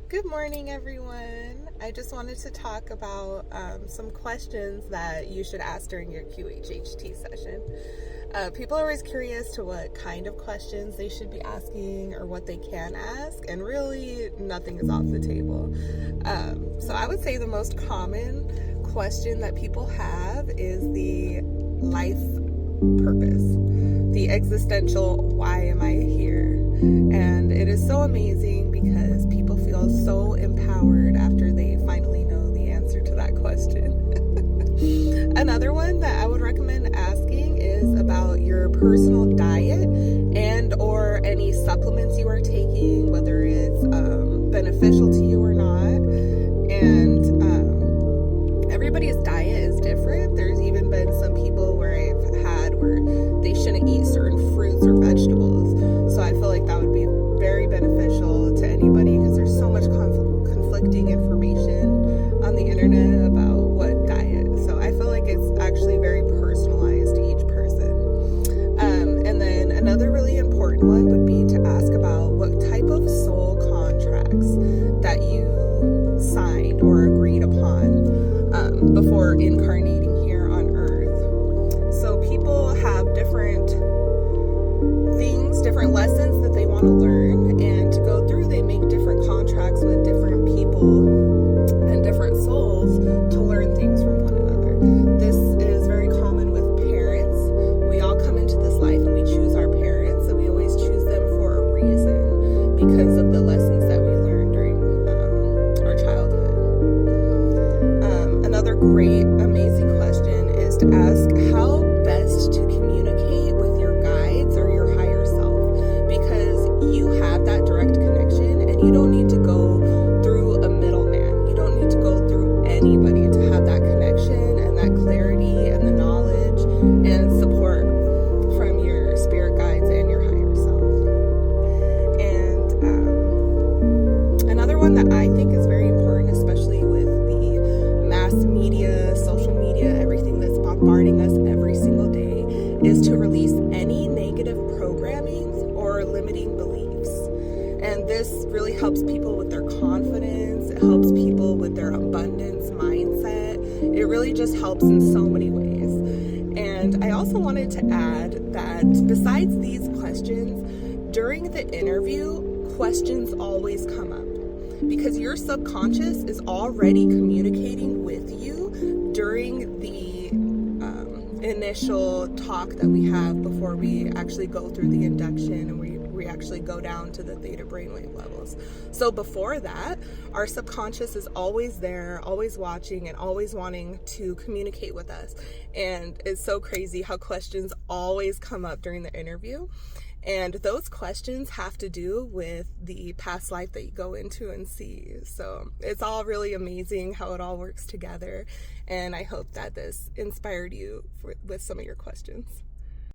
Good morning, everyone. I just wanted to talk about some questions that you should ask during your QHHT session. People are always curious to what kind of questions they should be asking or what they can ask, and really nothing is off the table. So I would say the most common question that people have is the life purpose, the existential why am I here? And it is so amazing because people feel so empowered after they finally know the answer to that question. Another one that I would recommend asking is about your personal diet and or any supplements you are taking, whether it's beneficial to you or not. And everybody's diet is different. There's even been some people where I've had where they shouldn't eat certain fruits or vegetables. So I feel like that would be very beneficial to anybody because there's so much conflicting information on the internet about what diet. So I feel like it's actually very personalized to each person. And then another really important one would be to ask about what type of soul contracts that you signed or agreed upon before incarnating here on earth. So people have different things, different lessons that they want to learn, and to go through they make different contracts with different people and different souls to learn things from one another. This is very common with parents. We all come into this life and we choose our parents, and we always choose them for a reason because of the lessons that we learned during our childhood. Another great, amazing question is to ask how best to communicate with your guides or your higher self, because you have that direct connection and you don't need to go through a middleman. You don't need to go through anybody to have that connection and that clarity and the knowledge and support from your spirit guides and your higher self. And another one that I think is very important, especially with the mass media, social media, everything that's bombarding us every single day, is to release any negative programming or limiting beliefs. And this really helps people with their confidence. It helps people with their abundance mindset. It really just helps in so many ways. And I also wanted to add that besides these questions, during the interview, questions always come up because your subconscious is already communicating with you during the initial talk that we have before we actually go through the induction and we actually go down to the theta brainwave levels. So before that, our subconscious is always there, always watching and always wanting to communicate with us. And it's so crazy how questions always come up during the interview. And those questions have to do with the past life that you go into and see. So it's all really amazing how it all works together. And I hope that this inspired you with some of your questions.